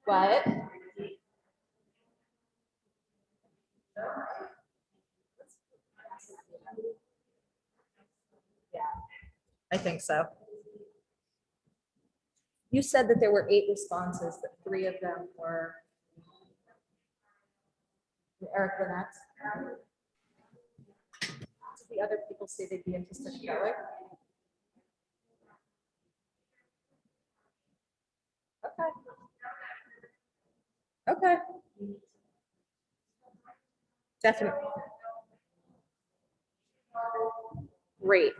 What? Yeah, I think so. You said that there were 8 responses, but 3 of them were Eric Lynette. Did the other people say they'd be interested in going? Okay. Okay. Definitely. Great.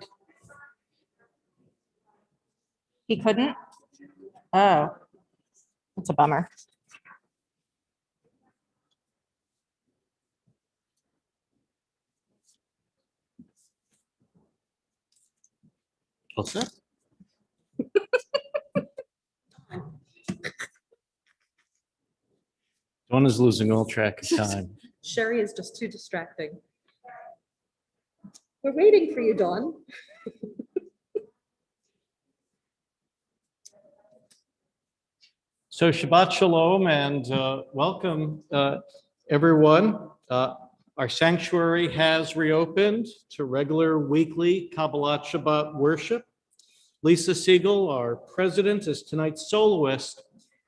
He couldn't? Oh, that's a bummer. What's that? Dawn is losing all track of time. Sherry is just too distracting. We're waiting for you, Dawn. So Shabbat Shalom and welcome everyone. Our sanctuary has reopened to regular weekly Kabbalat Shabbat worship. Lisa Siegel, our president, is tonight's soloist,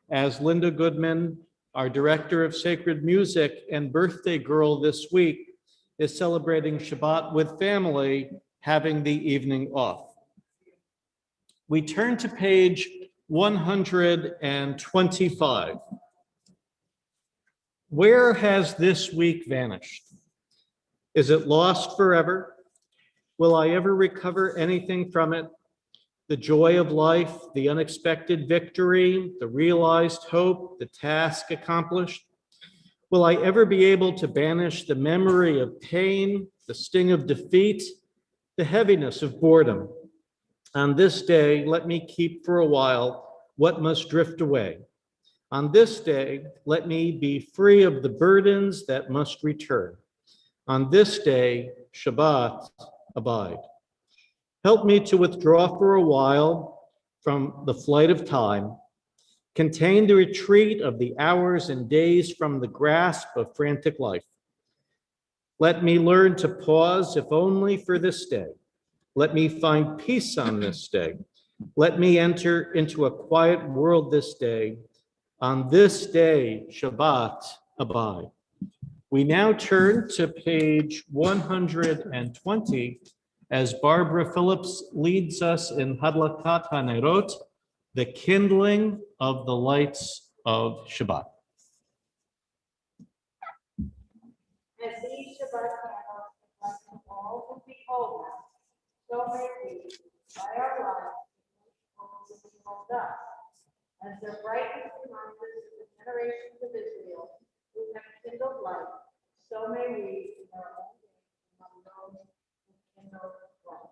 as Linda Goodman, our director of sacred music and birthday girl this week, is celebrating Shabbat with family, having the evening off. We turn to page 125. Where has this week vanished? Is it lost forever? Will I ever recover anything from it? The joy of life, the unexpected victory, the realized hope, the task accomplished? Will I ever be able to banish the memory of pain, the sting of defeat, the heaviness of boredom? On this day, let me keep for a while what must drift away. On this day, let me be free of the burdens that must return. On this day, Shabbat, abide. Help me to withdraw for a while from the flight of time, contain the retreat of the hours and days from the grasp of frantic life. Let me learn to pause, if only for this day. Let me find peace on this day. Let me enter into a quiet world this day. On this day, Shabbat, abide. We now turn to page 120 as Barbara Phillips leads us in Hadlakat HaNerot, the kindling of the lights of Shabbat. As these Shabbat candles reflect all who behold us, so may we, by our lives, behold us. As their brightness reminds us of the generations of Israel who have kindled light, so may we, in our own days, among those who kindle light.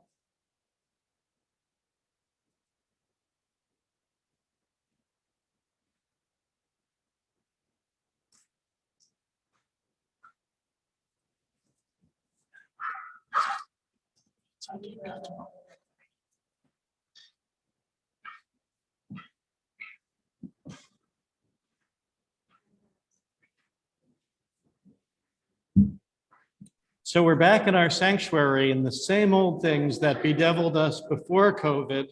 So we're back in our sanctuary, and the same old things that bedeviled us before COVID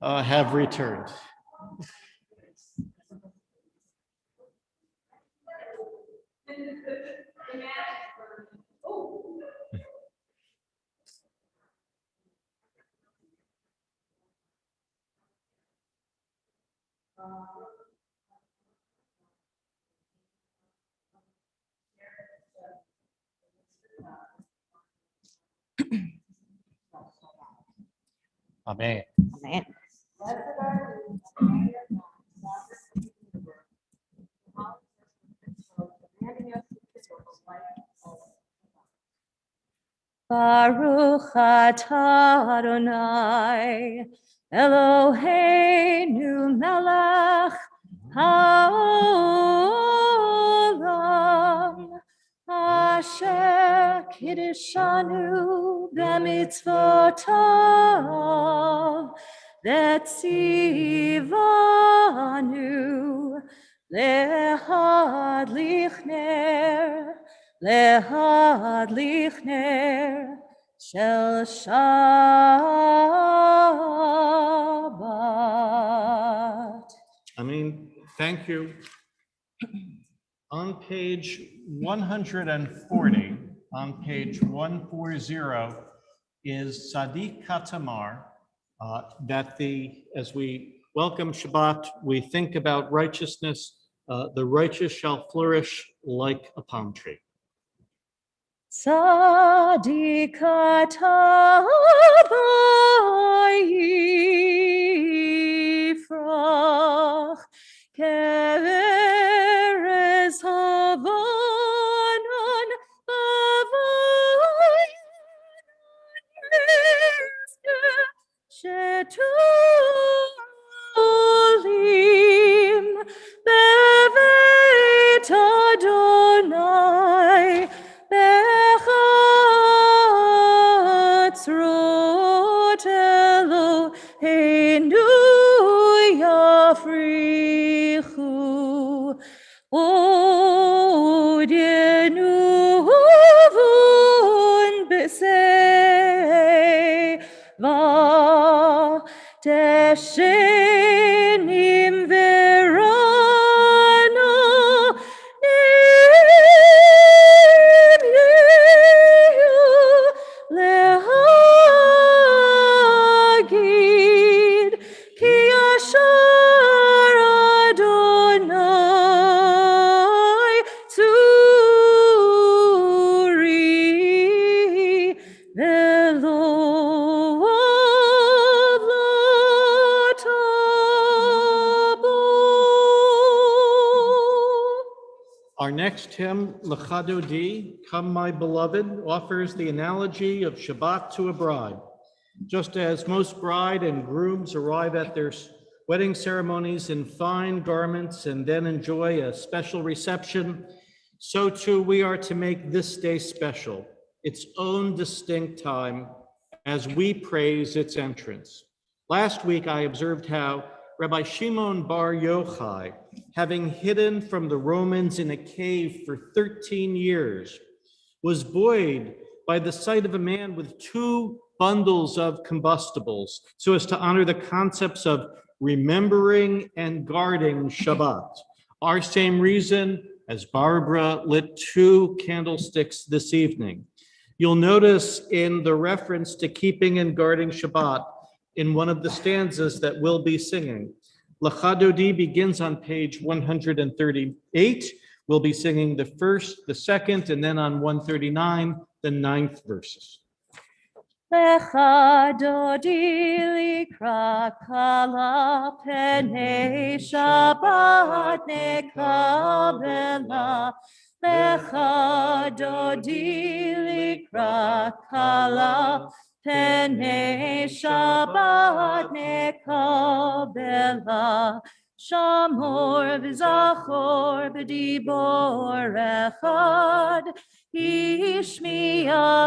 have returned. Amen. Amen. Blessed are you, Mary of God, sovereign of the universe, who holds us with control, commanding us to kindle the light of Baruch atah Adonai, Eloheinu melech haolam, asher kiddushanu b'mitzvotav, v'tzivanu להדליך נר של Shabbat. Thank you. On page 140, on page 140 is Sadiq Katamar, as we welcome Shabbat, we think about righteousness. The righteous shall flourish like a palm tree. Sadiq Katamar yifrach keveres havanon shetulim bevet Adonai bechatzrot Eloheinu yafrichu od yenuvun b'seva teshenim verana nim yehu lehagid ki yashar Adonai tzuri velo Our next hymn, Lecha Dodi, Come My Beloved, offers the analogy of Shabbat to a bride. Just as most bride and grooms arrive at their wedding ceremonies in fine garments and then enjoy a special reception, so too we are to make this day special, its own distinct time, as we praise its entrance. Last week, I observed how Rabbi Shimon Bar Yochai, having hidden from the Romans in a cave for 13 years, was buoyed by the sight of a man with 2 bundles of combustibles, so as to honor the concepts of remembering and guarding Shabbat. Our same reason as Barbara lit 2 candlesticks this evening. You'll notice in the reference to keeping and guarding Shabbat in one of the stanzas that we'll be singing. Lecha Dodi begins on page 138. We'll be singing the first, the second, and then on 139, the 9th verses. Lecha Dodi likra kala penei Shabbat nekabela. Lecha Dodi likra kala penei Shabbat nekabela. Shamor v'zachor b'dibor echad. Ishmianu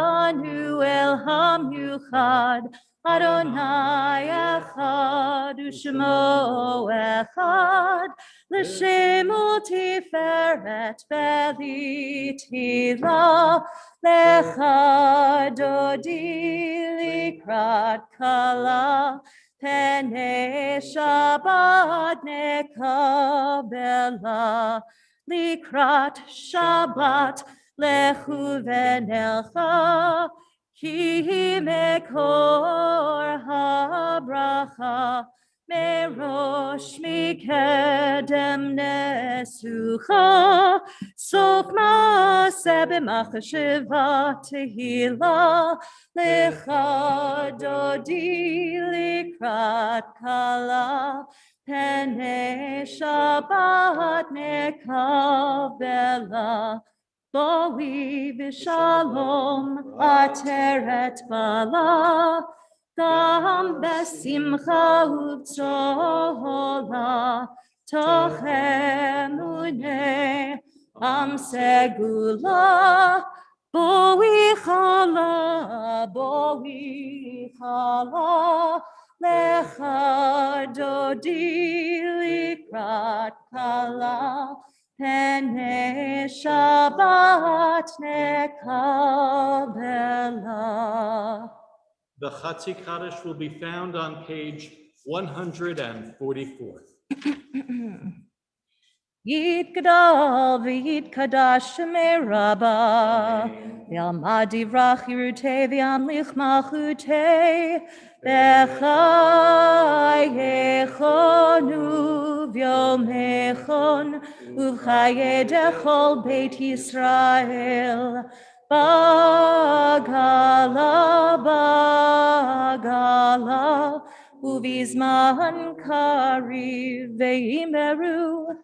el hamyuchad, Adonai echad, u'shmo echad, l'shemo tiferet v'litila, lecha dodi likrat kala, penei Shabbat nekabela, likrat Shabbat, Lechu v'nelcha, ki mekor habracha, merosh mikedem nesucha, sof ma'aseh b'machsheva tehila, lecha dodi likrat kala, penei Shabbat nekabela. Boi v'shalom ateret bala, gam besimcha uv'tzola, toch emuneh am segula, boi chala, lecha dodi likrat kala, Pene Shabbat nekabela. The Chatzi Kaddish will be found on page 144. Yit gadol v'yit kadash meraba v'almad divrach yirutei v'amlich malchutei v'chayechonu v'yomechon uv'chaye dechol beit Yisrael bagala uvizman kariv ve'imeru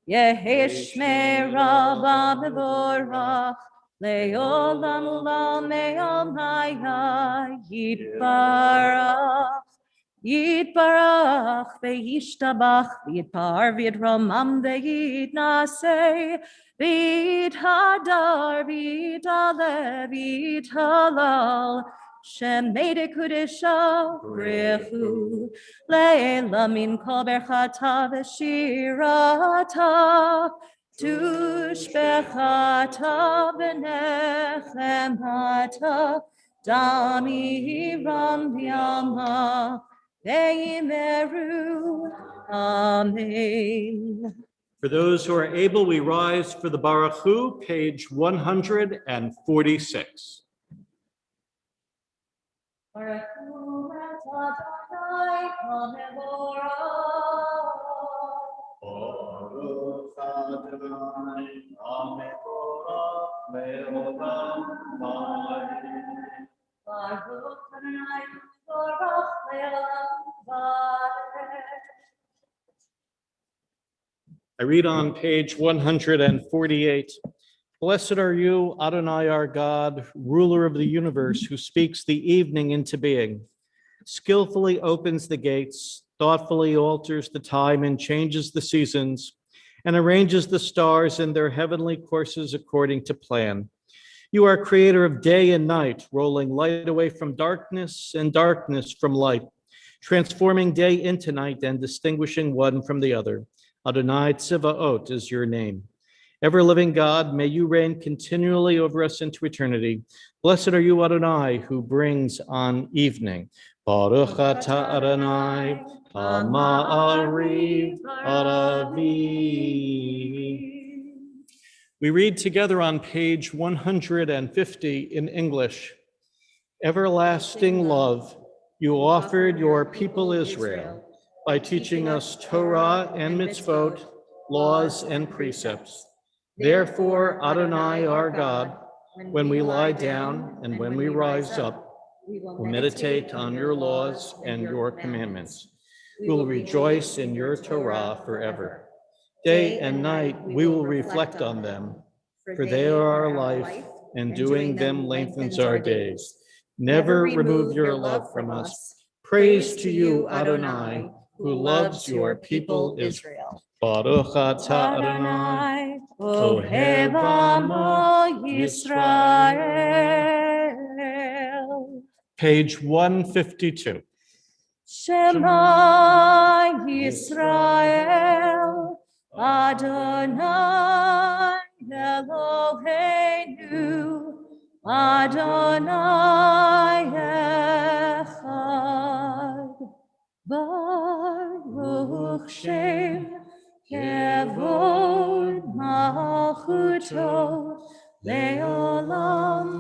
Yehishmera b'mevorach le'olam ulam me'almaya yitbarach ve'yishtabach v'yitpar v'yitromam ve'yitnaseh v'yithadar v'yitalev v'yithalal Shemede Kudesha Brechu Leila min kol berchata v'shirata tushbechata v'nechemata dami ram v'yama ve'imeru. Amen. For those who are able, we rise for the Baruch Hu, page 146. Baruch Hu Adonai HaMevorach. Baruch Adonai HaMevorach le'olam va'ed. Baruch Adonai HaMevorach le'olam va'ed. I read on page 148. Blessed are you, Adonai our God, ruler of the universe, who speaks the evening into being, skillfully opens the gates, thoughtfully alters the time and changes the seasons, and arranges the stars in their heavenly courses according to plan. You are creator of day and night, rolling light away from darkness and darkness from light, transforming day into night and distinguishing one from the other. Adonai Tzivaot is your name. Ever-living God, may you reign continually over us into eternity. Blessed are you, Adonai, who brings on evening. Baruch atah Adonai, Ha'ma'ariv Aravi. We read together on page 150 in English. Everlasting love, you offered your people Israel by teaching us Torah and mitzvot, laws and precepts. Therefore, Adonai our God, when we lie down and when we rise up, we will meditate on your laws and your commandments. We will rejoice in your Torah forever. Day and night we will reflect on them, for they are our life, and doing them lengthens our days. Never remove your love from us. Praise to you, Adonai, who loves your people Israel. Baruch atah Adonai, Ohev Amo Yisrael. Page 152. Shema Yisrael, Adonai Eloheinu, Adonai Echad. Baruch Shem Kevod Malchuto Leolam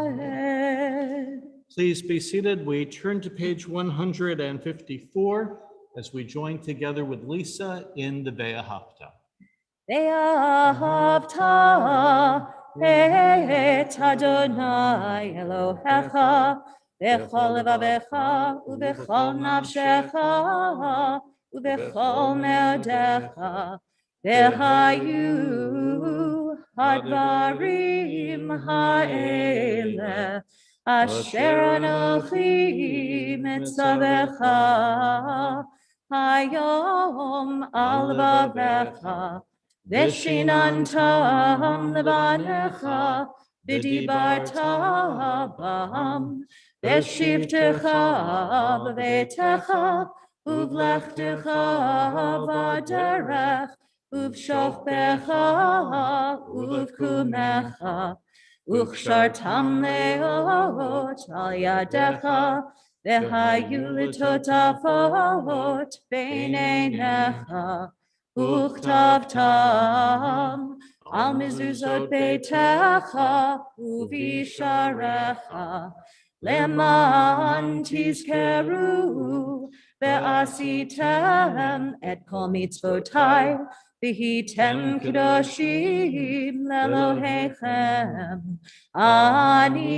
Vaed. Please be seated. We turn to page 154 as we join together with Lisa in the Ve'ahavta. Ve'ahavta et Adonai Elohecha Bechol levavecha uvechol nafshecha uvechol meodecha vehayu hadvarim ha'ele asher anochi mitzavecha hayom al vavecha veshinantam levanecha v'dibarta bam Veshivtecha b'veitecha Uvlechtecha v'derech, uvshochbecha uvkumecha, uchshartam leot al yadecha, v'hayu l'totafot beinenecha, uchtavtam al mezuzot beitecha uvisharecha, leman tizkeru ve'asitem et kol mitzvotai v'hitem kedoshim lelohechem. Ani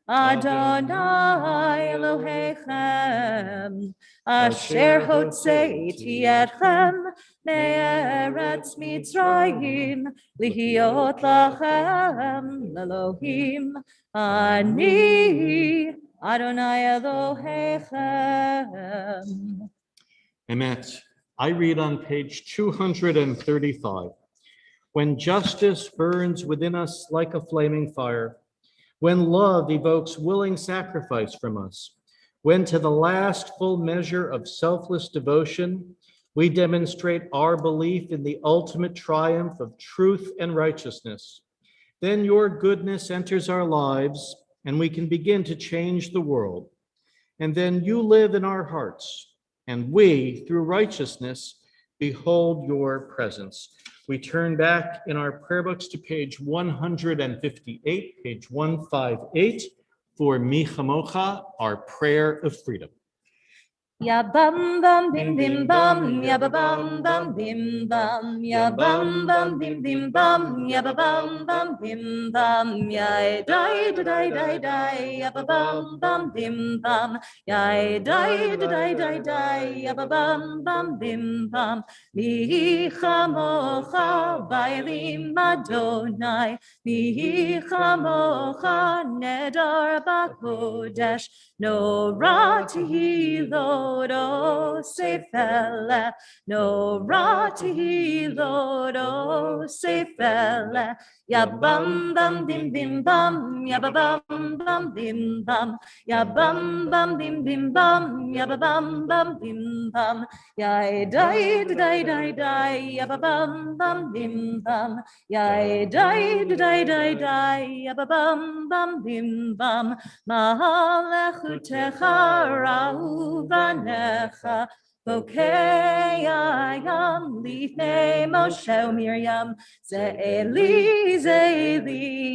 Adonai Elohechem asher hotzeiti etchem me'eretz Mitzrayim lihiot lachem Elohim. Ani Adonai Elohechem. Emet. I read on page 235. When justice burns within us like a flaming fire, when love evokes willing sacrifice from us, when to the last full measure of selfless devotion, we demonstrate our belief in the ultimate triumph of truth and righteousness, then your goodness enters our lives and we can begin to change the world. And then you live in our hearts, and we, through righteousness, behold your presence. We turn back in our prayer books to page 158, page 158, for Mi Chamocha, our prayer of freedom. Ya bam bam bim bim bam, ya ba bam bam bim bam, ya bam bam bim bim bam, ya ba bam bam bim bam, ya dai dai dai dai, ya ba bam bam bim bam, ya dai dai dai dai, ya ba bam bam bim bam. Mi chamocha bailim Adonai, mi chamocha nedar bakodesh, no rati Lodo sefele, no rati lodo sefele. Ya bam bam bim bim bam, ya ba bam bam bim bam, ya bam bam bim bim bam, ya ba bam bam bim bam, ya dai dai dai dai, ya ba bam bam bim bam, ya dai dai dai dai, ya ba bam bam bim bam. Mahalechutecha ra'uvanecha, Bokeyayam lifnei Moshe Miriam, Ze'eli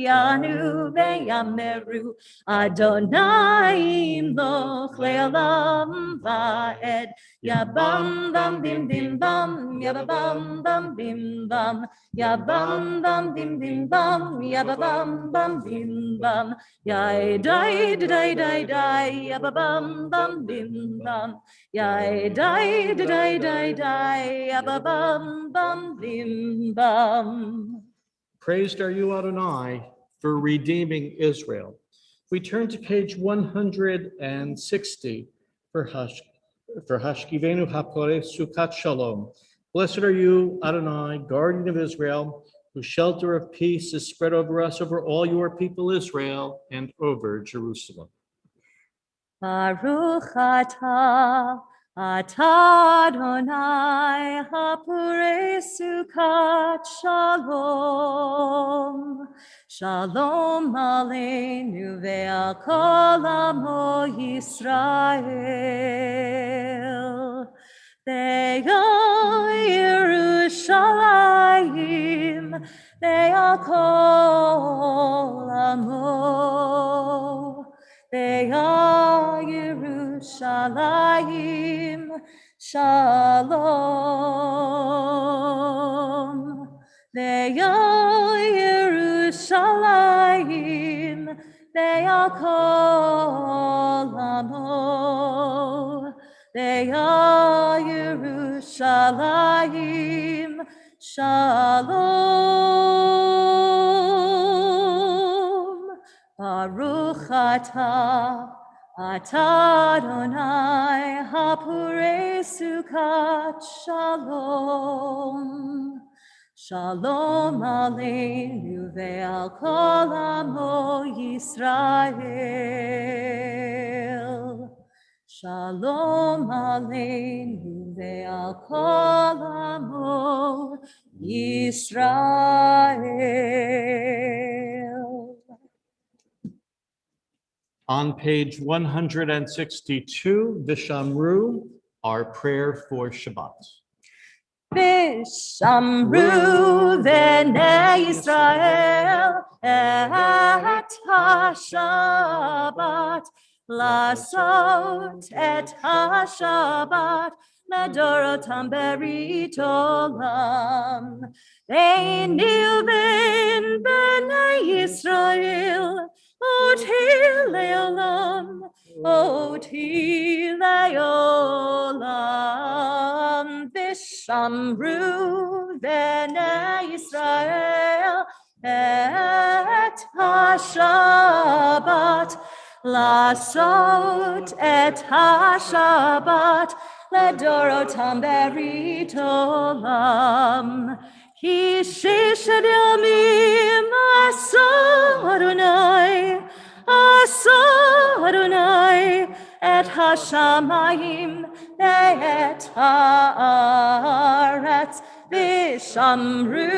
anu ve'yameru, Adonai imloch le'olam va'ed. Ya bam bam bim bim bam, ya ba bam bam bim bam, ya bam bam bim bim bam, ya ba bam bam bim bam, ya dai dai dai dai, ya ba bam bam bim bam, ya dai dai dai dai, ya ba bam bam bim bam. Praised are you, Adonai, for redeeming Israel. We turn to page 160 for Hashkivenu Hapore Sukat Shalom. Blessed are you, Adonai, guardian of Israel, whose shelter of peace is spread over us, over all your people Israel, and over Jerusalem. Baruch atah Adonai hapurei sukat shalom. Shalom aleinu ve'al kol amo Yisrael. Ve'al Yerushalayim ve'al kol amo. Ve'al Yerushalayim shalom. Ve'al Yerushalayim ve'al kol amo. Ve'al Yerushalayim shalom. Baruch atah Adonai hapurei sukat shalom. Shalom aleinu ve'al kol amo Yisrael. Shalom Aleinu ve'al kol amo Yisrael. On page 162, Vishamru, our prayer for Shabbat. Vishamru v'nei Yisrael et ha-Shabbat Lasot et ha-Shabbat Medorotam berit olam Ve'nil ben b'nei Yisrael Oti le'olam Oti le'olam Vishamru v'nei Yisrael et ha-Shabbat Lasot et ha-Shabbat Ledorotam berit olam Ki sheshet yamim asa Adonai et hashamayim ve'et haaretz Vishamru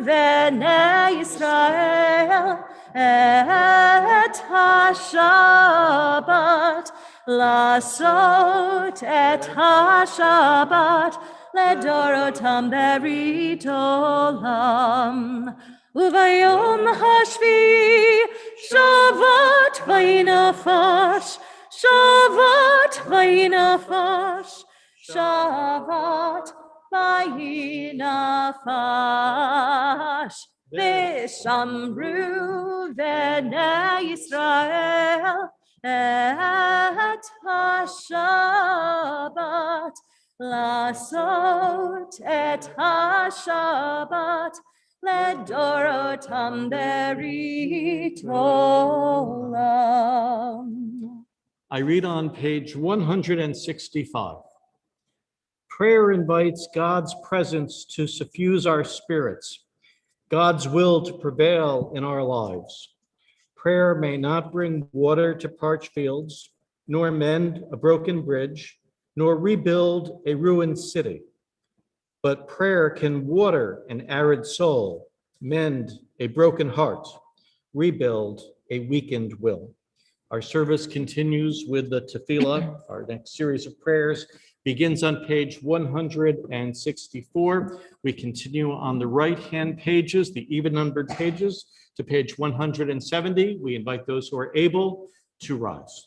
v'nei Yisrael et ha-Shabbat Lasot et ha-Shabbat Ledorotam berit olam Uvayom hashvi Shabbat vayinafash Shabbat vayinafash Shabbat vayinafash Vishamru v'nei Yisrael et ha-Shabbat Lasot et ha-Shabbat Ledorotam berit olam. I read on page 165. Prayer invites God's presence to suffuse our spirits, God's will to prevail in our lives. Prayer may not bring water to parched fields, nor mend a broken bridge, nor rebuild a ruined city. But prayer can water an arid soul, mend a broken heart, rebuild a weakened will. Our service continues with the tefillah. Our next series of prayers begins on page 164. We continue on the right-hand pages, the even-numbered pages, to page 170. We invite those who are able to rise.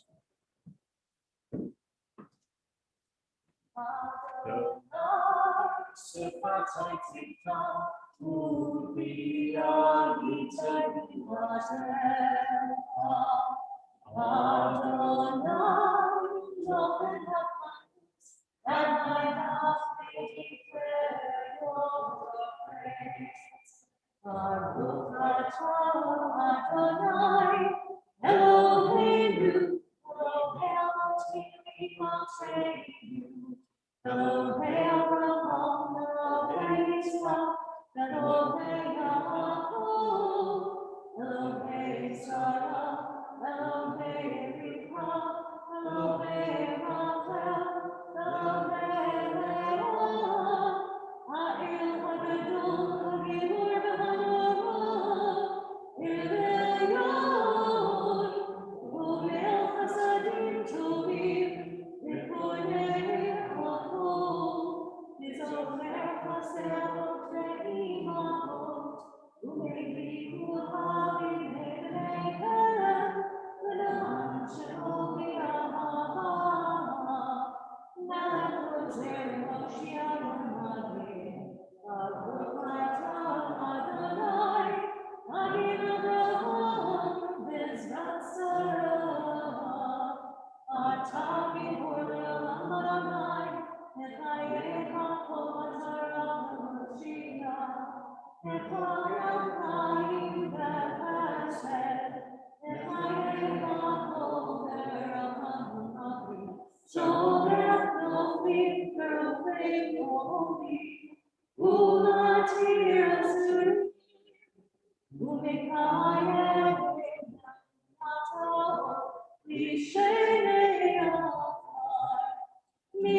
You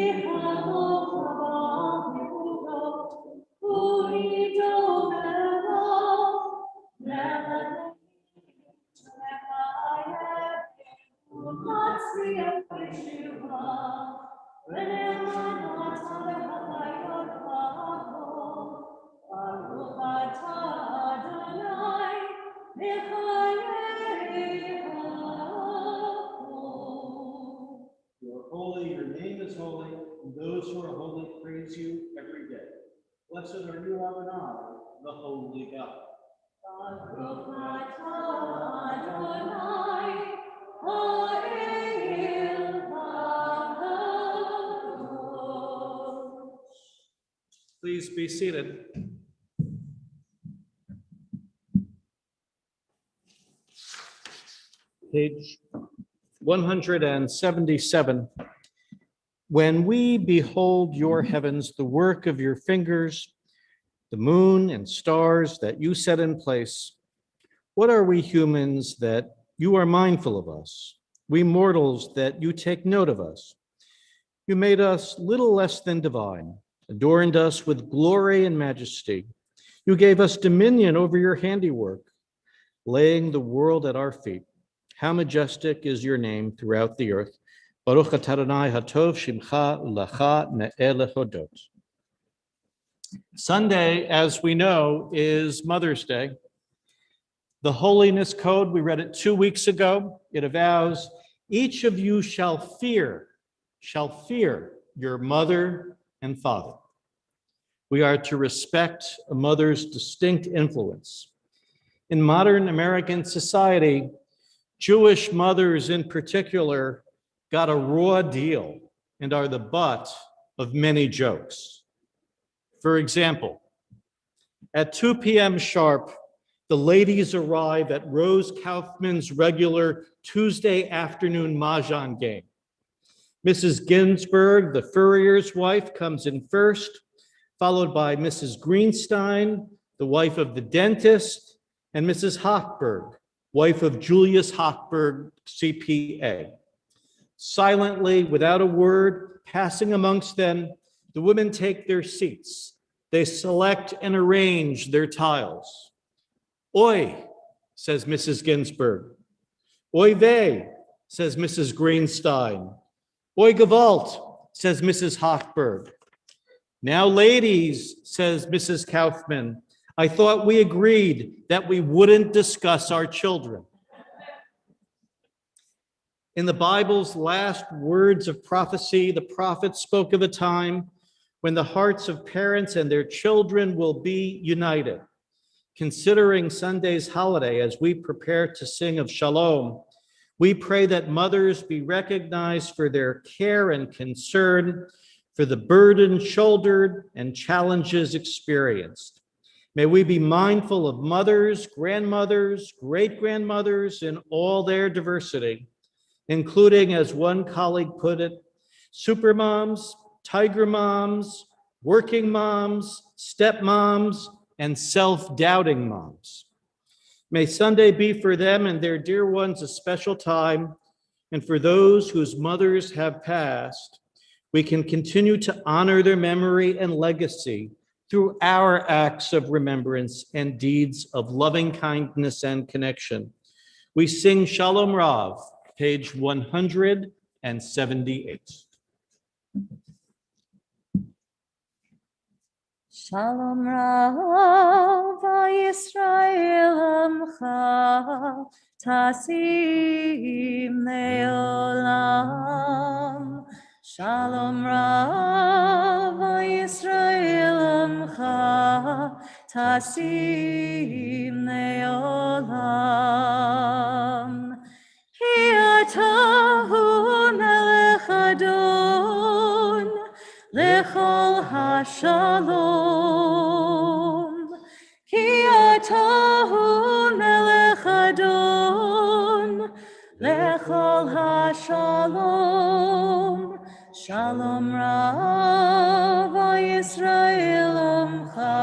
are holy, your name is holy, and those who are holy praise you every day. Blessed are you, Adonai, the holy God. Please be seated. Page 177. When we behold your heavens, the work of your fingers, the moon and stars that you set in place, what are we humans that you are mindful of us? We mortals that you take note of us. You made us little less than divine, adorned us with glory and majesty. You gave us dominion over your handiwork, laying the world at our feet. How majestic is your name throughout the earth. Baruch atah Adonai hatov shimcha lacha ne'eh lehodot. Sunday, as we know, is Mother's Day. The Holiness Code, we read it 2 weeks ago. It avows, each of you shall fear your mother and father. We are to respect a mother's distinct influence. In modern American society, Jewish mothers in particular got a raw deal and are the butt of many jokes. For example, at 2 p.m. sharp, the ladies arrive at Rose Kaufman's regular Tuesday afternoon Mahjong game. Mrs. Ginsburg, the furrier's wife, comes in first, followed by Mrs. Greenstein, the wife of the dentist, and Mrs. Hochberg, wife of Julius Hochberg, CPA. Silently, without a word, passing amongst them, the women take their seats. They select and arrange their tiles. Oi, says Mrs. Ginsburg. Oi vey, says Mrs. Greenstein. Oi gewalt, says Mrs. Hochberg. Now, ladies, says Mrs. Kaufman, I thought we agreed that we wouldn't discuss our children. In the Bible's last words of prophecy, the prophet spoke of a time when the hearts of parents and their children will be united. Considering Sunday's holiday as we prepare to sing of Shalom, we pray that mothers be recognized for their care and concern, for the burden shouldered and challenges experienced. May we be mindful of mothers, grandmothers, great-grandmothers in all their diversity, including, as one colleague put it, supermoms, tiger moms, working moms, stepmoms, and self-doubting moms. May Sunday be for them and their dear ones a special time, and for those whose mothers have passed, we can continue to honor their memory and legacy through our acts of remembrance and deeds of loving kindness and connection. We sing Shalom Rav, page 178. Shalom Rav Yisrael Amcha Tasim Neolam. Shalom Rav Yisrael Amcha Tasim Neolam. Ki atahu melech Adon Lechol hashalom, ki atahu melech Adon, lechol hashalom. Shalom Rav Yisrael Amcha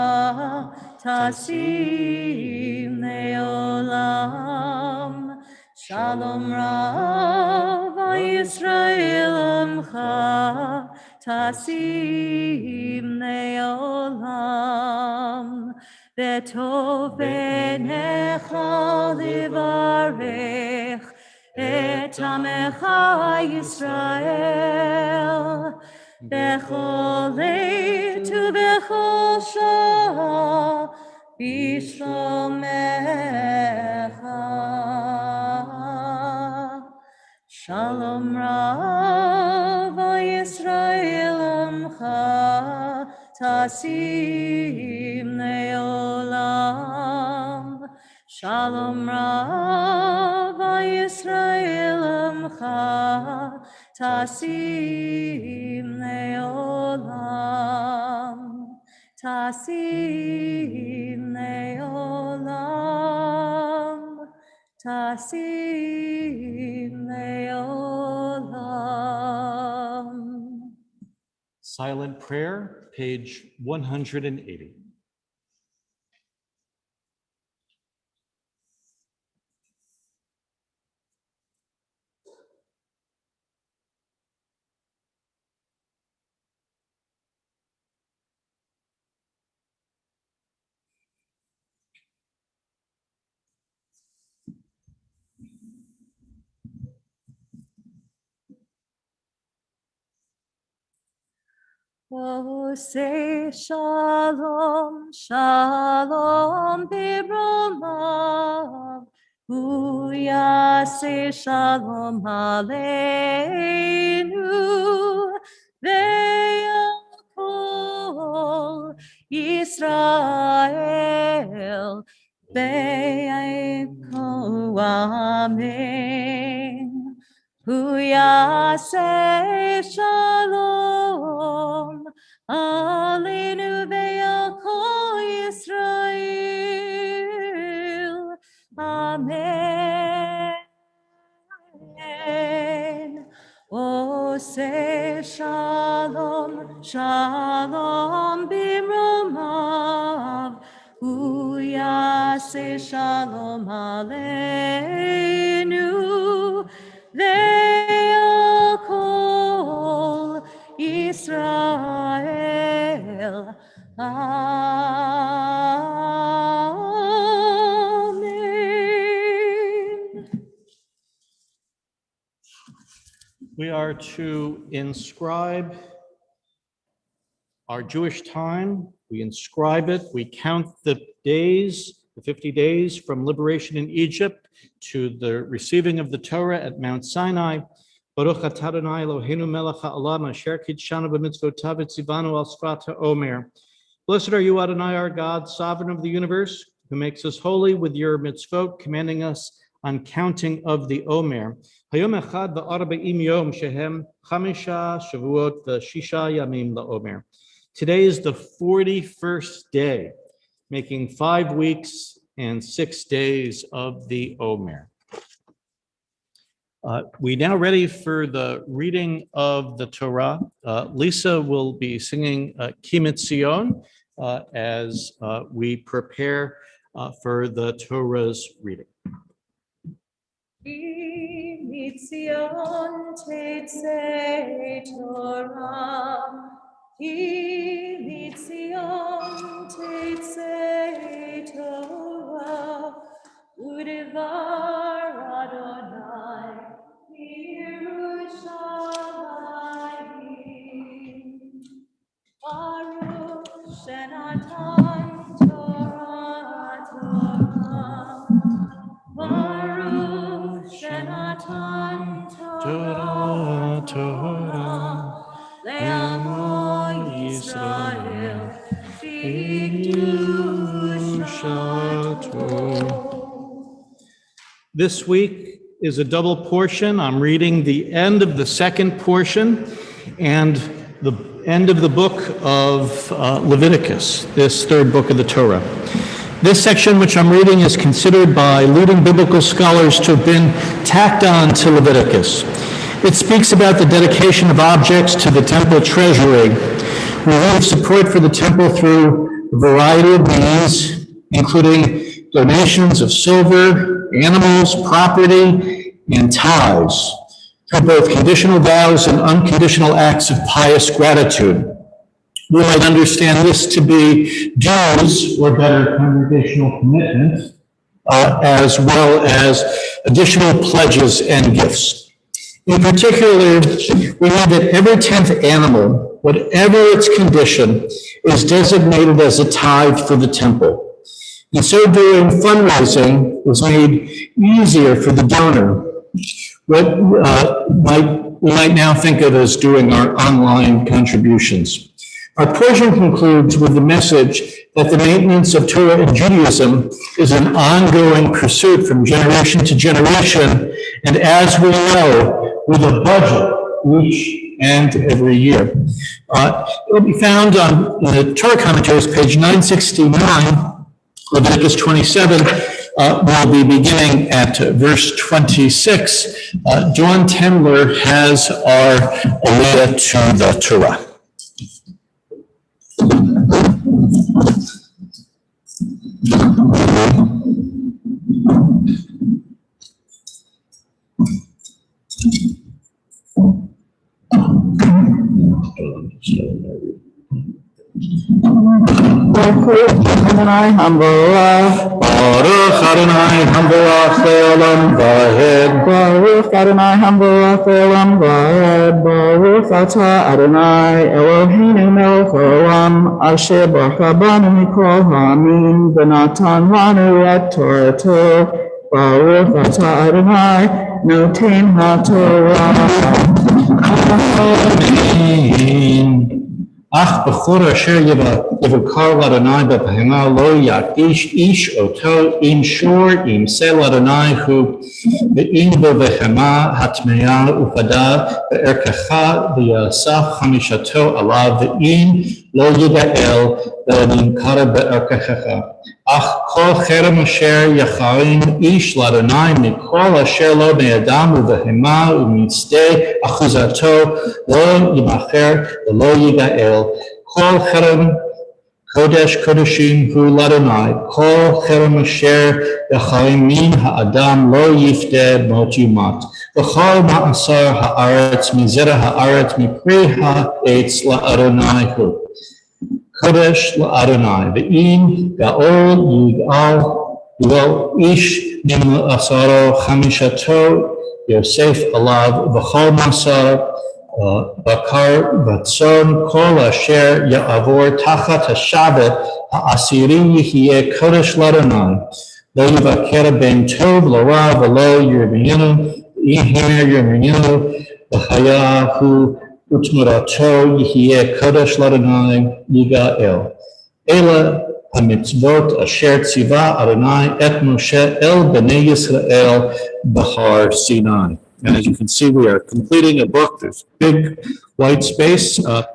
Tasim Neolam. Shalom Rav Yisrael Amcha tasim leolam. V'tov b'necha livarech et amecha Yisrael. Bechol עת ובכל שעה בשלומך. Shalom Rav Yisrael Amcha Tasim Leolam. Shalom Rav Yisrael Amcha Tasim Leolam. Tasim Leolam. Tasim Leolam. Silent prayer, page 180. Oh, say shalom, shalom, bibromav. Huya say shalom aleinu. Ve'yakol Yisrael. Ve'yakol amen. Huya say shalom. Aleinu ve'yakol Yisrael. Amen. Oh, say shalom, shalom bimromav. Huya say shalom aleinu. Ve'yakol Israel. Amen. We are to inscribe our Jewish time. We inscribe it. We count the days, the 50 days from liberation in Egypt to the receiving of the Torah at Mount Sinai. Baruch atah Adonai Eloheinu melech ha'olam asher kidshanu b'mitzvotav v'tzivanu al sfat ha'omer. Blessed are you, Adonai, our God, sovereign of the universe, who makes us holy with your mitzvot, commanding us on counting of the Omer. Hayom echad v'arba'im yom shehem chamisha shavuot v'shisha yamim la'omer. Today is the 41st day, making 5 weeks and 6 days of the Omer. We now ready for the reading of the Torah. Lisa will be singing Ki Mitzion as we prepare for the Torah's reading. Ki mitzion tetzei Torah. Ki mitzion tetzei Torah. Udevar Adonai Yerushalayim. Baruch shenatan Torah Torah. Baruch shenatan Torah Torah. Le'amo Yisrael Shikdushato. This week is a double portion. I'm reading the end of the second portion and the end of the book of Leviticus, this third book of the Torah. This section, which I'm reading, is considered by leading biblical scholars to have been tacked on to Leviticus. It speaks about the dedication of objects to the temple treasury. We have support for the temple through a variety of means, including donations of silver, animals, property, and tithes. through both conditional vows and unconditional acts of pious gratitude. We might understand this to be dues, or better, congregational commitments, as well as additional pledges and gifts. In particular, we know that every 10th animal, whatever its condition, is designated as a tithe for the temple. In so doing, fundraising was made easier for the donor. What we might now think of as doing our online contributions. Our portion concludes with the message that the maintenance of Torah in Judaism is an ongoing pursuit from generation to generation, and as we know, with a budget each and every year. It will be found on the Torah commentaries, page 969, Leviticus 27. We'll be beginning at verse 26. Dawn Tendler has our Aliyah to the Torah. Adonai Hamburah, Baruch Adonai Hamburach Le'olam Vahed. Baruch Adonai Hamburah Le'olam Vaed, Baruch Atah Adonai Eloheinu Melech Haolam, Asher Bacha Banu Mikol Ha'amim, V'natan Lanu et Torato, Baruch Atah Adonai Noten HaTorah. Amen. Ach b'chor asher yivakar l'Adonai b'pehema lo yakdish ish oto im shor im sel l'Adonai hu v'im bo v'chema hatmeya ufada v'erkecha v'yasaf chamishato alav v'im lo yigael v'nimkara v'erkecha. Ach kol cherem asher yacharim ish l'Adonai mikol asher lo be'adam uv'hema u'mitzde achuzato lo yimacher v'lo yigael. Kol cherem kodesh kodeshim hu l'Adonai. Kol cherem asher yacharim min ha'adam lo yifde mot yumat. V'chol ma'asar ha'aretz mizera ha'aretz mipri ha'etz l'Adonai hu. Kodesh l'Adonai, ve'im ga'ol yig'al ish min asaro chamishato Yosef alav v'chol masar bakar v'tzon kol asher ya'avor tachat ha'shabbat ha'asiri yihyeh kodesh l'Adonai lo yivaker ben tov l'ra v'lo yirmiyenu yiher yirmiyenu v'chayahu Utmurato Yihye Kodesh l'Adonai Yigael. Ela hamitzvot asher tziva Adonai et Moshe el b'nei Yisrael b'har Sinai. And as you can see, we are completing a book. There's big white space. The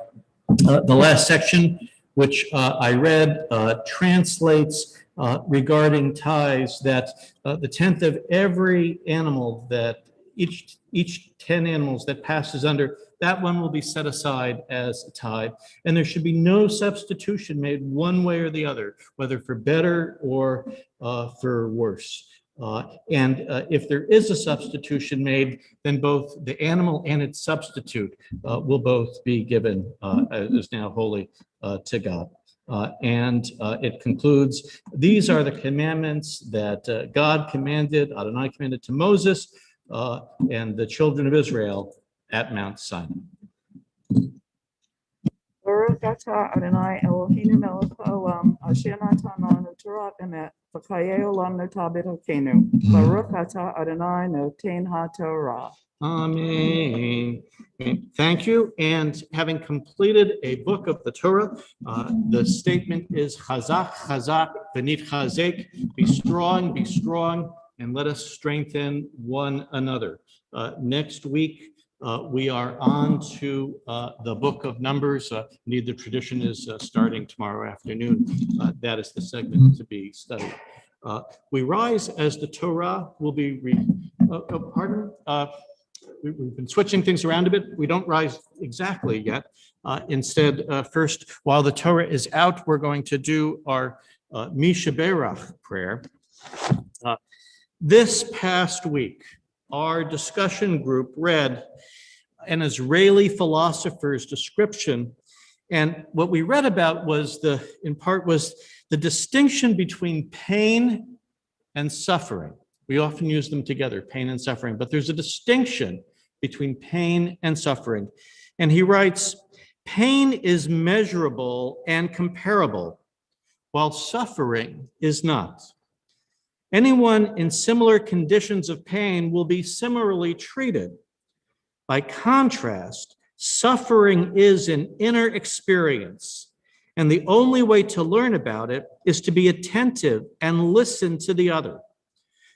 last section, which I read, translates regarding tithes that the tenth of every animal that each 10 animals that passes under, that one will be set aside as a tithe. And there should be no substitution made one way or the other, whether for better or for worse. And if there is a substitution made, then both the animal and its substitute will both be given as now holy to God. And it concludes, these are the commandments that God commanded, Adonai commanded to Moses and the children of Israel at Mount Sinai. Baruch atah Adonai Eloheinu melech haolam, asher natan lanu Torah emet, v'chayei olam notah b'dorkeinu. Baruch atah Adonai noten haTorah. Amen. Thank you. And having completed a book of the Torah, the statement is Chazak, Chazak, Benit Chazek, be strong, and let us strengthen one another. Next week, we are on to the book of Numbers. Indeed, the tradition is starting tomorrow afternoon. That is the segment to be studied. We rise as the Torah will be we've been switching things around a bit. We don't rise exactly yet. Instead, first, while the Torah is out, we're going to do our Mishaberach prayer. This past week, our discussion group read an Israeli philosopher's description. And what we read about was in part was the distinction between pain and suffering. We often use them together, pain and suffering, but there's a distinction between pain and suffering. And he writes, pain is measurable and comparable, while suffering is not. Anyone in similar conditions of pain will be similarly treated. By contrast, suffering is an inner experience, and the only way to learn about it is to be attentive and listen to the other.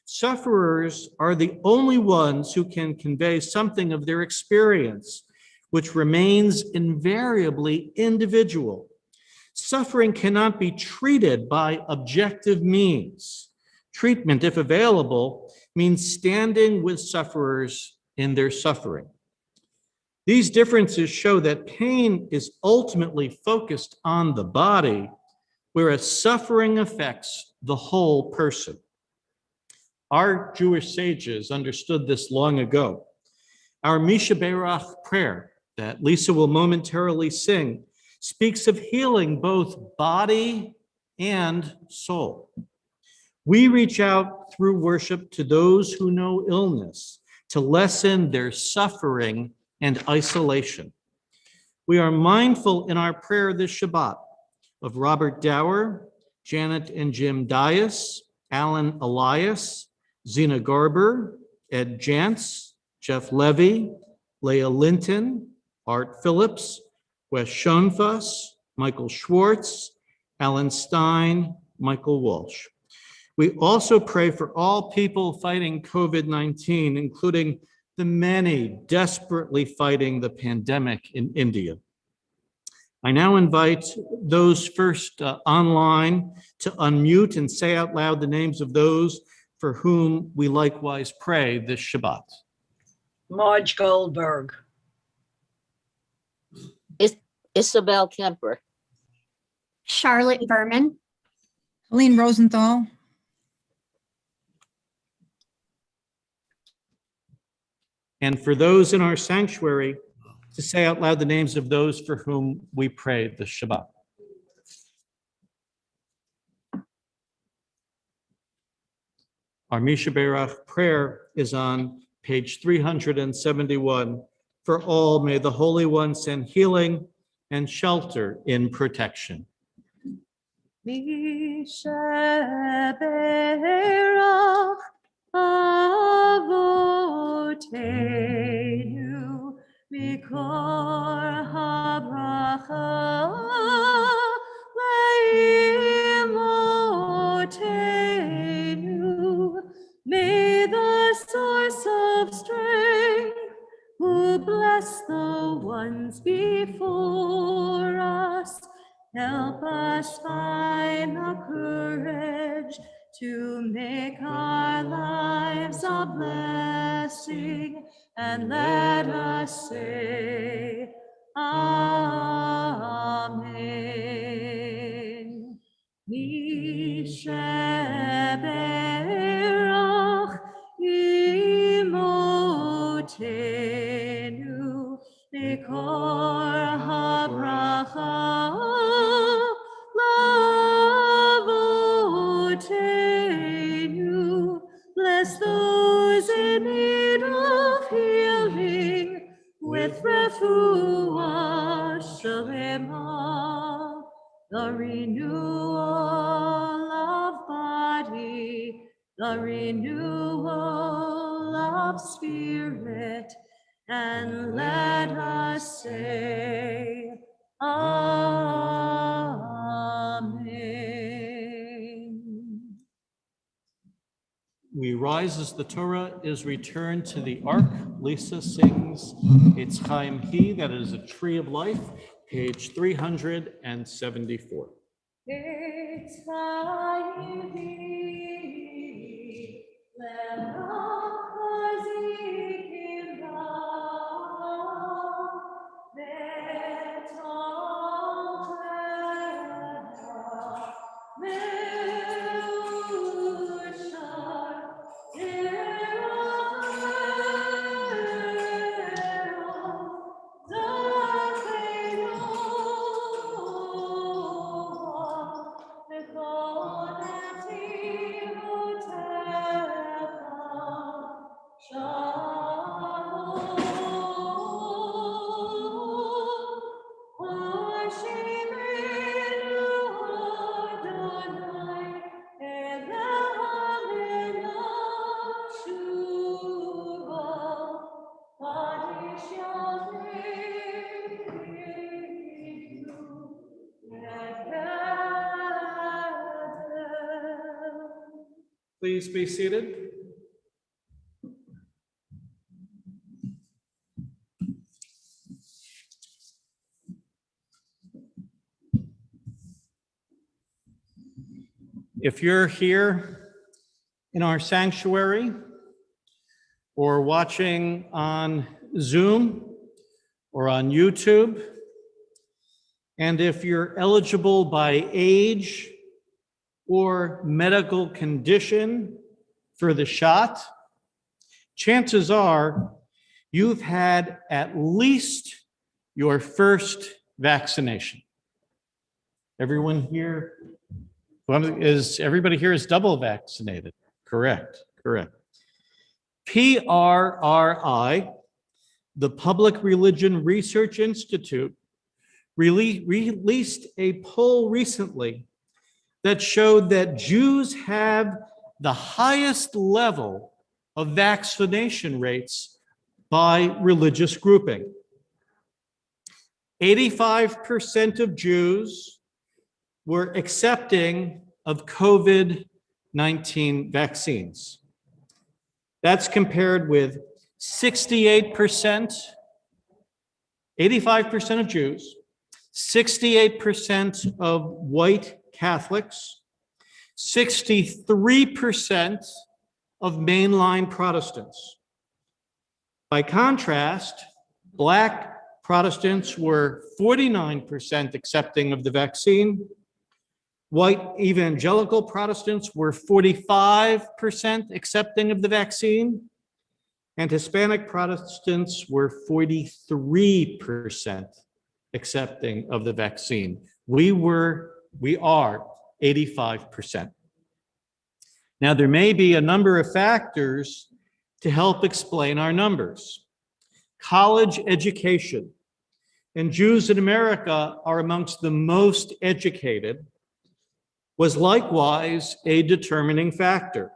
Sufferers are the only ones who can convey something of their experience, which remains invariably individual. Suffering cannot be treated by objective means. Treatment, if available, means standing with sufferers in their suffering. These differences show that pain is ultimately focused on the body, whereas suffering affects the whole person. Our Jewish sages understood this long ago. Our Misha Berach prayer that Lisa will momentarily sing speaks of healing both body and soul. We reach out through worship to those who know illness to lessen their suffering and isolation. We are mindful in our prayer this Shabbat of Robert Dower, Janet and Jim Dias, Alan Elias, Zena Garber, Ed Jantz, Jeff Levy, Leah Linton, Art Phillips, Wes Schoenfuss, Michael Schwartz, Alan Stein, Michael Walsh. We also pray for all people fighting COVID-19, including the many desperately fighting the pandemic in India. I now invite those first online to unmute and say out loud the names of those for whom we likewise pray this Shabbat. Marge Goldberg. Isabel Kemper. Charlotte Berman. Helene Rosenthal. And for those in our sanctuary, to say out loud the names of those for whom we pray this Shabbat. Our Misha Berach prayer is on page 371. For all, may the Holy One send healing and shelter in protection. Misha Berach Avotenu Mikor HaBracha Leimotenu. May the source of strength, who bless the ones before us, help us find the courage to make our lives a blessing, and let us say, Amen. Misha Berach Imotenu Mikor HaBracha Lavotenu. Bless those in need of healing with refuah shalema, the renewal of body, the renewal of spirit, and let us say, Amen. We rise as the Torah is returned to the ark. Lisa sings It's Chaim He, that is a tree of life, page 374. It's Chaim He, Lemach Hazikim Ba, Betom Me'ushar, Irach Please be seated. If you're here in our sanctuary or watching on Zoom or on YouTube, and if you're eligible by age or medical condition for the shot, chances are you've had at least your first vaccination. Everyone here, everybody here is double vaccinated? Correct. PRRI, the Public Religion Research Institute, released a poll recently that showed that Jews have the highest level of vaccination rates by religious grouping. 85% of Jews were accepting of COVID-19 vaccines. That's compared with 68%, 85% of Jews, 68% of white Catholics, 63% of mainline Protestants. By contrast, Black Protestants were 49% accepting of the vaccine. White evangelical Protestants were 45% accepting of the vaccine, and Hispanic Protestants were 43% accepting of the vaccine. We are 85%. Now, there may be a number of factors to help explain our numbers. College education, and Jews in America are amongst the most educated, was likewise a determining factor.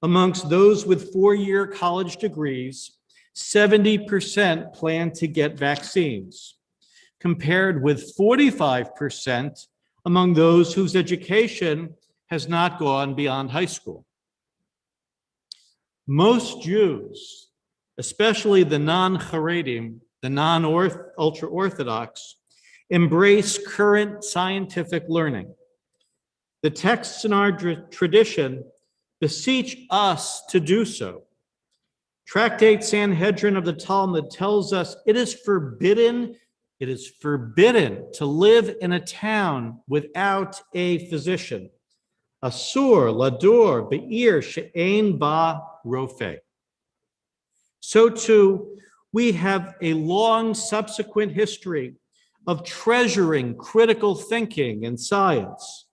Amongst those with four-year college degrees, 70% plan to get vaccines, compared with 45% among those whose education has not gone beyond high school. Most Jews, especially the non-Haredim, the non-ultra-Orthodox, embrace current scientific learning. The texts in our tradition beseech us to do so. Tractate Sanhedrin of the Talmud tells us it is forbidden to live in a town without a physician. Asur lador be'ir she'ein ba rofeh. So too, we have a long subsequent history of treasuring critical thinking and science.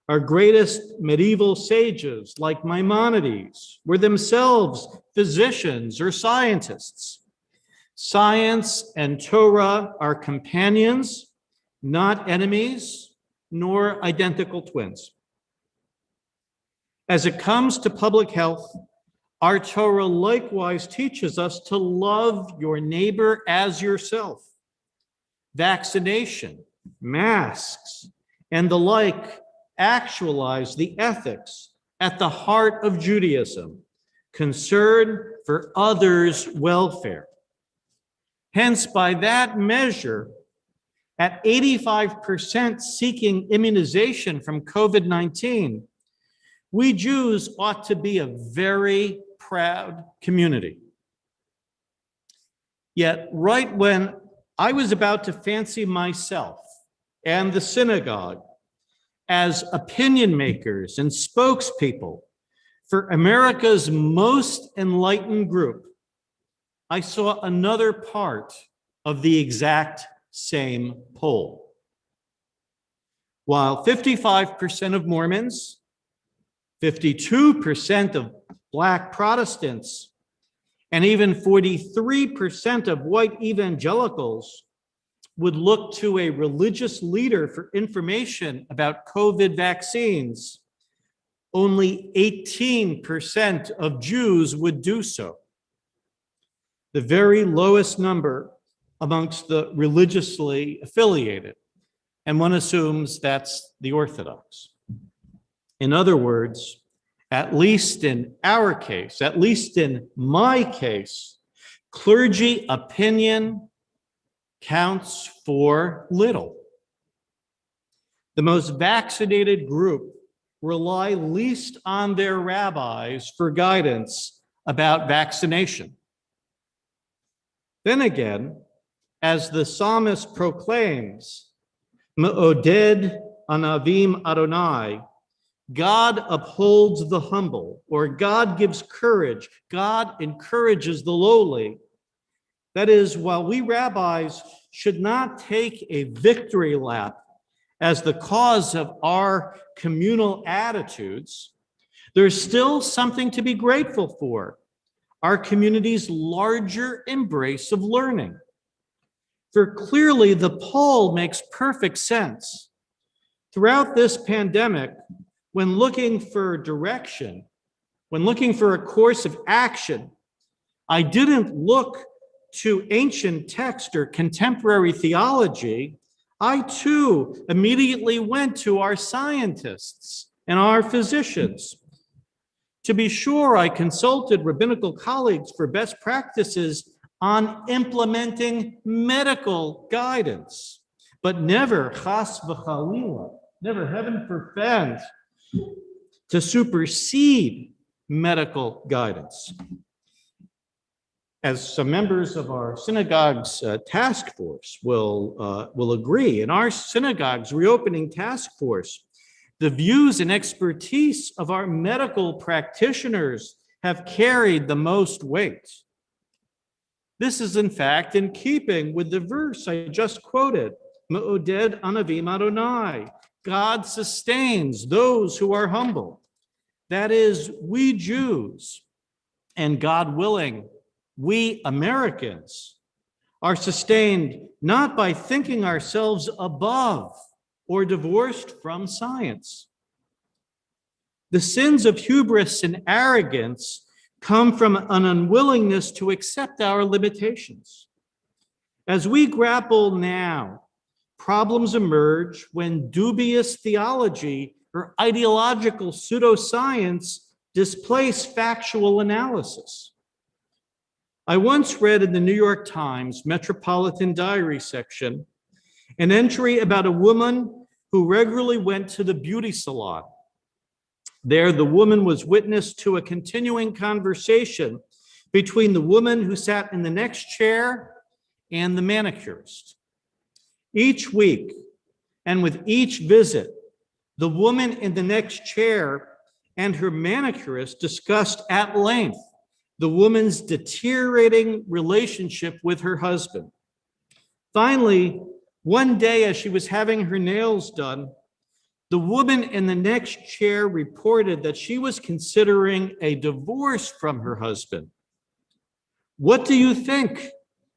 Our greatest medieval sages, like Maimonides, were themselves physicians or scientists. Science and Torah are companions, not enemies, nor identical twins. As it comes to public health, our Torah likewise teaches us to love your neighbor as yourself. Vaccination, masks, and the like actualize the ethics at the heart of Judaism, concern for others' welfare. Hence, by that measure, at 85% seeking immunization from COVID-19, we Jews ought to be a very proud community. Yet, right when I was about to fancy myself and the synagogue as opinion makers and spokespeople for America's most enlightened group, I saw another part of the exact same poll. While 55% of Mormons, 52% of Black Protestants, and even 43% of white evangelicals would look to a religious leader for information about COVID vaccines, only 18% of Jews would do so. The very lowest number amongst the religiously affiliated, and one assumes that's the Orthodox. In other words, At least in our case, at least in my case, clergy opinion counts for little. The most vaccinated group rely least on their rabbis for guidance about vaccination. Then again, as the psalmist proclaims, Me'oded anavim Adonai, God upholds the humble, or God gives courage. God encourages the lowly. That is, while we rabbis should not take a victory lap as the cause of our communal attitudes, there's still something to be grateful for: our community's larger embrace of learning. For clearly, the poll makes perfect sense. Throughout this pandemic, when looking for direction, when looking for a course of action, I didn't look to ancient text or contemporary theology. I too immediately went to our scientists and our physicians. To be sure, I consulted rabbinical colleagues for best practices on implementing medical guidance, but never, chas v'chalila, never, heaven forfend, to supersede medical guidance. As some members of our synagogue's task force will agree, in our synagogue's reopening task force, the views and expertise of our medical practitioners have carried the most weight. This is in fact in keeping with the verse I just quoted, Me'oded anavim Adonai, God sustains those who are humble. That is, we Jews, and God willing, we Americans, are sustained not by thinking ourselves above or divorced from science. The sins of hubris and arrogance come from an unwillingness to accept our limitations. As we grapple now, problems emerge when dubious theology or ideological pseudoscience displace factual analysis. I once read in the New York Times Metropolitan Diary section an entry about a woman who regularly went to the beauty salon. There, the woman was witness to a continuing conversation between the woman who sat in the next chair and the manicurist. Each week, and with each visit, the woman in the next chair and her manicurist discussed at length the woman's deteriorating relationship with her husband. Finally, one day as she was having her nails done, the woman in the next chair reported that she was considering a divorce from her husband. "What do you think?"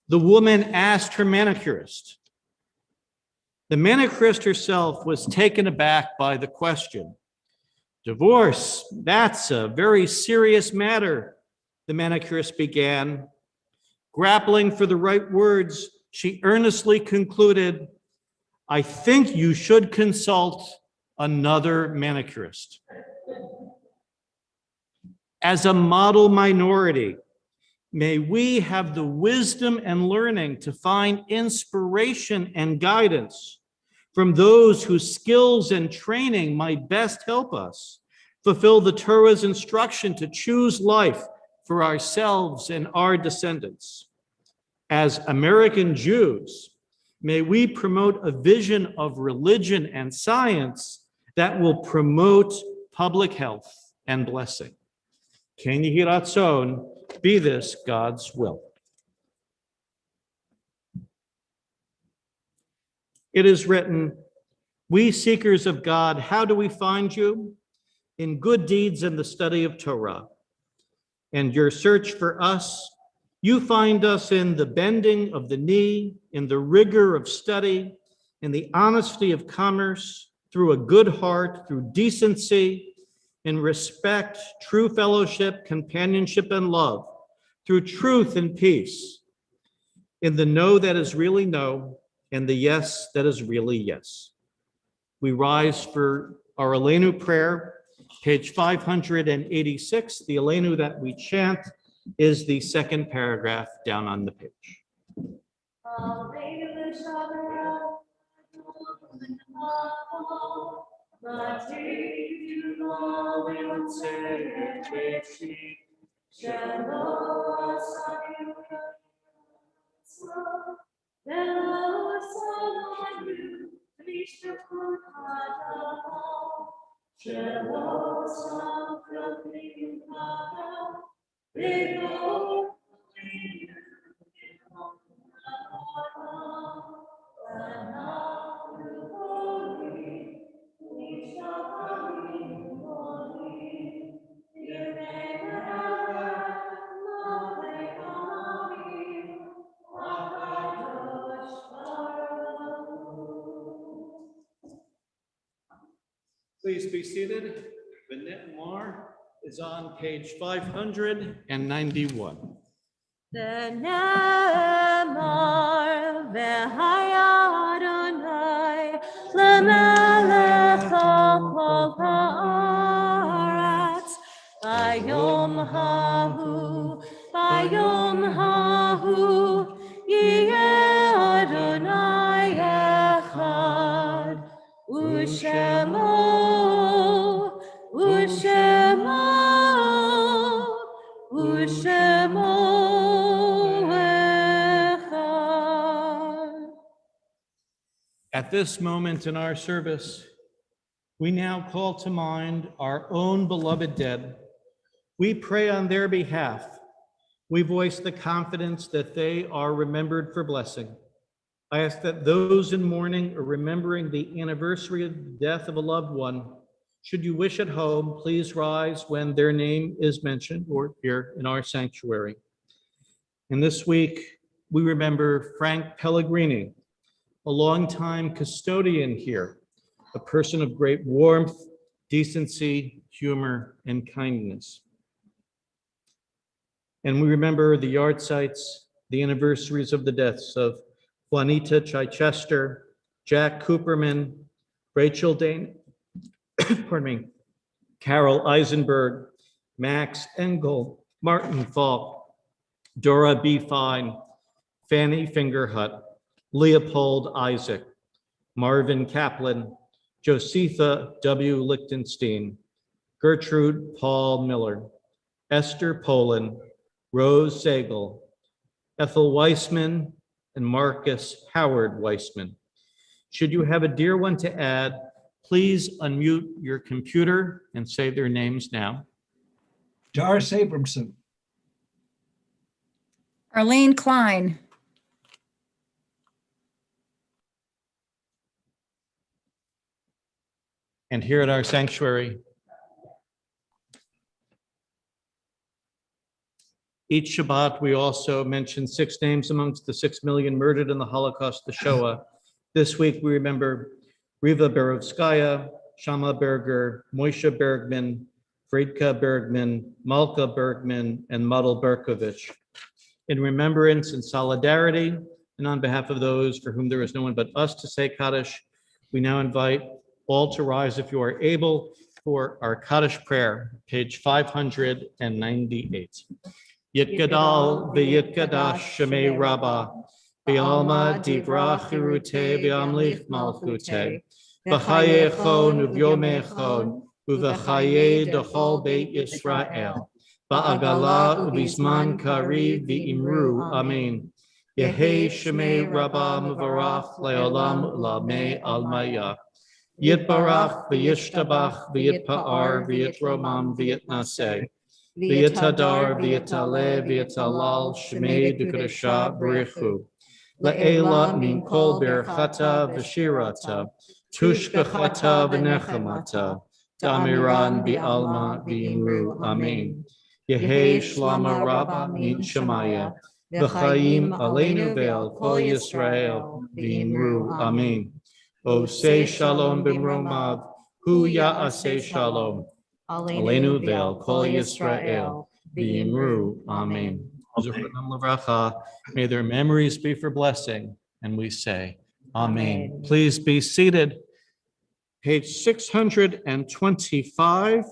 the woman asked her manicurist. The manicurist herself was taken aback by the question. "Divorce, that's a very serious matter," the manicurist began. Grappling for the right words, she earnestly concluded, "I think you should consult another manicurist." As a model minority, may we have the wisdom and learning to find inspiration and guidance from those whose skills and training might best help us fulfill the Torah's instruction to choose life for ourselves and our descendants. As American Jews, may we promote a vision of religion and science that will promote public health and blessing. Ken Yehi Ratzon, be this God's will. It is written, "We seekers of God, how do we find you? In good deeds and the study of Torah. And your search for us, you find us in the bending of the knee, in the rigor of study, in the honesty of commerce, through a good heart, through decency, in respect, true fellowship, companionship, and love, through truth and peace, in the no that is really no, and the yes that is really yes." We rise for our Aleinu prayer. Page 586, the Elenu that we chant is the second paragraph down on the page. Please be seated. Vinette Mar is on page 591. V'nemar v'haya Adonai l'melech kol haaretz bayom hahu yiyeh Adonai echad u'shemo At this moment in our service, we now call to mind our own beloved dead. We pray on their behalf. We voice the confidence that they are remembered for blessing. I ask that those in mourning or remembering the anniversary of the death of a loved one, should you wish at home, please rise when their name is mentioned or here in our sanctuary. And this week, we remember Frank Pellegrini, a longtime custodian here, a person of great warmth, decency, humor, and kindness. And we remember the yard sites, the anniversaries of the deaths of Juanita Chichester, Jack Cooperman, Rachel Dane, pardon me, Carol Eisenberg, Max Engel, Martin Falk, Dora B. Fine, Fanny Fingerhut, Leopold Isaac, Marvin Kaplan, Josepha W. Lichtenstein, Gertrude Paul Miller, Esther Poland, Rose Sagel, Ethel Weissman, and Marcus Howard Weissman. Should you have a dear one to add, please unmute your computer and say their names now. Doris Abramson. Arlene Klein. And here at our sanctuary, each Shabbat, we also mention 6 names amongst the 6 million murdered in the Holocaust, the Shoah. This week, we remember Riva Berovskaya, Shama Berger, Moishe Bergman, Fredka Bergman, Malka Bergman, and Model Berkovich. In remembrance and solidarity, and on behalf of those for whom there is no one but us to say Kaddish, we now invite all to rise if you are able for our Kaddish prayer, page 598. Yitgadal v'yitgadash shemei Rabbah, v'alma divra chirute v'amlich malchute, v'chayechon u'vyomechon, u'v'chaye d'chol beit Yisrael, ba'agala u'bizman kariv v'imru, amen. Yehei shemei Rabbah mevarach le'olam u'lamei almaya. Yitbarach v'yishtabach v'yitpa'ar v'yitromam v'yitnaseh. V'yitadar v'yitale v'yitalal shmei d'kadasha b'richu. Le'ela min kol berchata v'shirata. Tushkachata v'nechamata. Damiran v'alma v'imru. Amen. Yehei shlama rabba min shemaya. V'chayim aleinu ve'al kol Yisrael v'imru. Amen. O say shalom b'mromav, hu ya'aseh shalom. Aleinu ve'al kol Yisrael v'imru. Amen. Zuchanam l'vracha. May their memories be for blessing. And we say, Amen. Please be seated. Page 625,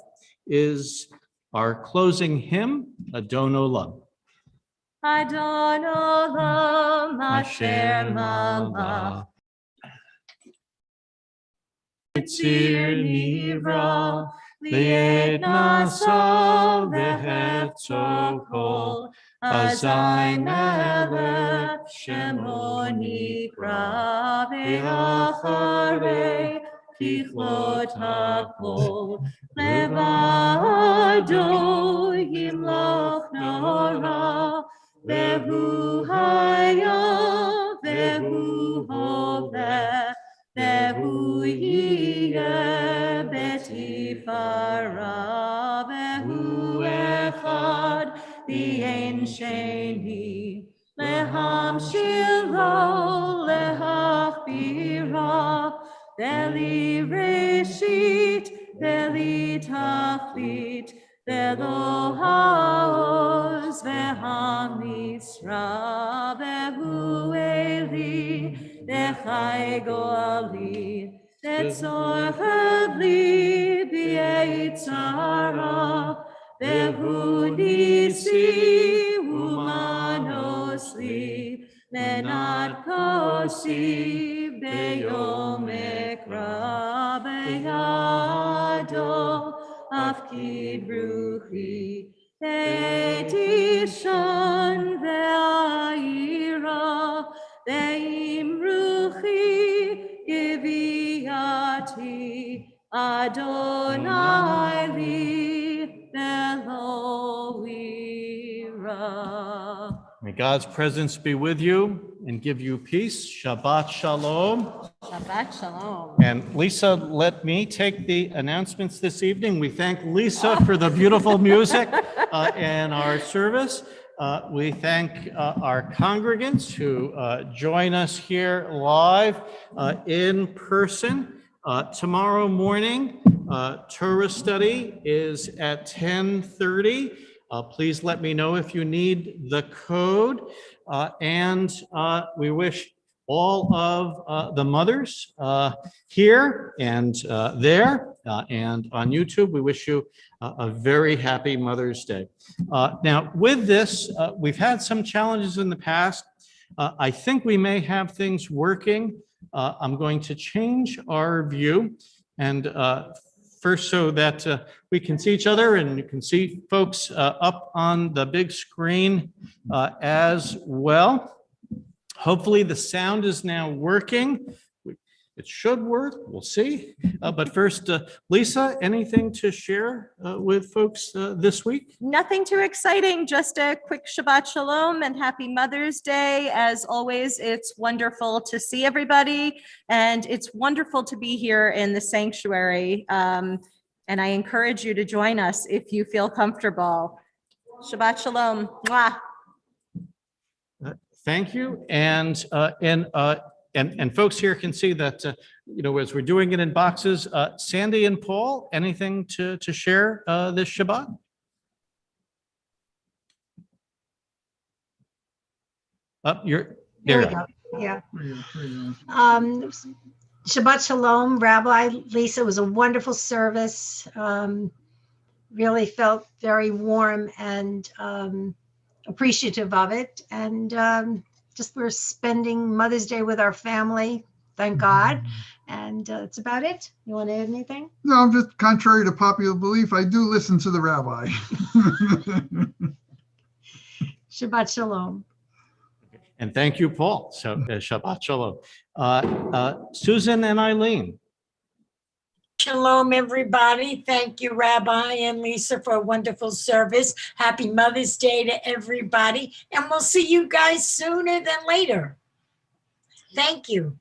is our closing hymn, Adon Olam. Adon Olam Asher Malach. Yitzir nivra, li'ed nasa v'hetzo kol, azay melech shemo nikra, v'acharei kichlot hakol, levado yimloch nora, vehu haya, vehu hoveh, vehu yiyeh betifara, vehu echad v'ein sheni, lehamshil lo lehachbira, veli reshit, veli tachlit, velo haoz v'hamisra, vehu eli, v'chai goali, v'tzor chadli b'yitzara, vehu nisi umanosli, menat kosi beyom ekra, beyado afkid ruchi, be'tishon ve'ayira, ve'im ruchi giviati, Adonai li Elohira. May God's presence be with you and give you peace. Shabbat shalom. Shabbat shalom. And Lisa, let me take the announcements this evening. We thank Lisa for the beautiful music and our service. We thank our congregants who join us here live in person. Tomorrow morning, Torah study is at 10:30. Please let me know if you need the code. And we wish all of the mothers here and there and on YouTube, we wish you a very happy Mother's Day. Now, with this, we've had some challenges in the past. I think we may have things working. I'm going to change our view and first so that we can see each other and you can see folks up on the big screen as well. Hopefully the sound is now working. It should work, we'll see. But first, Lisa, anything to share with folks this week? Nothing too exciting, just a quick Shabbat Shalom and happy Mother's Day. As always, it's wonderful to see everybody and it's wonderful to be here in the sanctuary. And I encourage you to join us if you feel comfortable. Shabbat Shalom. Mwah. Thank you. And folks here can see that, as we're doing it in boxes, Sandy and Paul, anything to share this Shabbat? You're there. We go. Yeah. Shabbat Shalom, Rabbi Lisa. It was a wonderful service. Really felt very warm and appreciative of it. And just we're spending Mother's Day with our family, thank God. And that's about it. You want to add anything? No, just contrary to popular belief, I do listen to the rabbi. Shabbat Shalom. And thank you, Paul. So Shabbat Shalom. Susan and Eileen. Shalom, everybody. Thank you, Rabbi and Lisa, for a wonderful service. Happy Mother's Day to everybody. And we'll see you guys sooner than later. Thank you.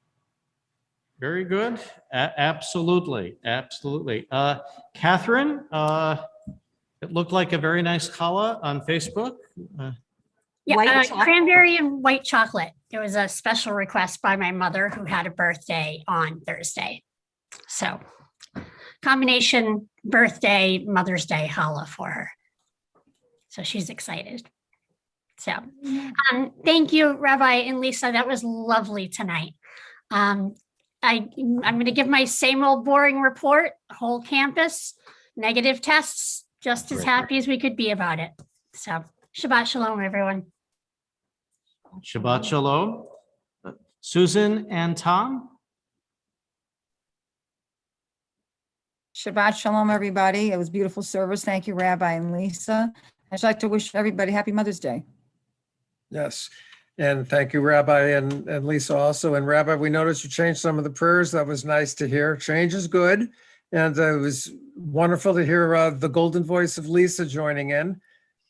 Very good. Absolutely. Absolutely. Catherine, it looked like a very nice challah on Facebook. Yeah, cranberry and white chocolate. There was a special request by my mother who had a birthday on Thursday. So combination birthday, Mother's Day challah for her. So she's excited. So thank you, Rabbi and Lisa. That was lovely tonight. I'm going to give my same old boring report, whole campus. negative tests, just as happy as we could be about it. So Shabbat Shalom, everyone. Shabbat Shalom. Susan and Tom? Shabbat Shalom, everybody. It was beautiful service. Thank you, Rabbi and Lisa. I'd like to wish everybody happy Mother's Day. Yes. And thank you, Rabbi and Lisa also. And Rabbi, we noticed you changed some of the prayers. That was nice to hear. Change is good. And it was wonderful to hear the golden voice of Lisa joining in.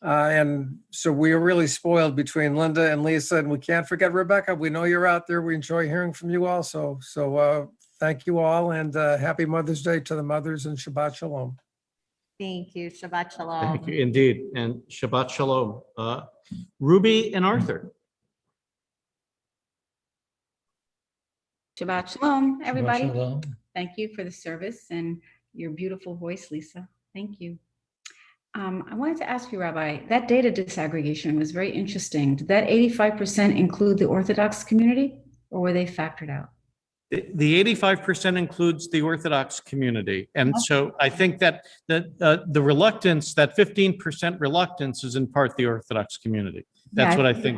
And so we are really spoiled between Linda and Lisa, and we can't forget Rebecca. We know you're out there. We enjoy hearing from you also. So thank you all, and happy Mother's Day to the mothers, and Shabbat Shalom. Thank you. Shabbat Shalom. Thank you, indeed. And Shabbat Shalom. Ruby and Arthur. Shabbat Shalom, everybody. Shabbat shalom. Thank you for the service and your beautiful voice, Lisa. Thank you. I wanted to ask you, Rabbi, that data disaggregation was very interesting. Did that 85% include the Orthodox community, or were they factored out? The 85% includes the Orthodox community. And so I think that the reluctance, that 15% reluctance is in part the Orthodox community. That's Yeah, what I think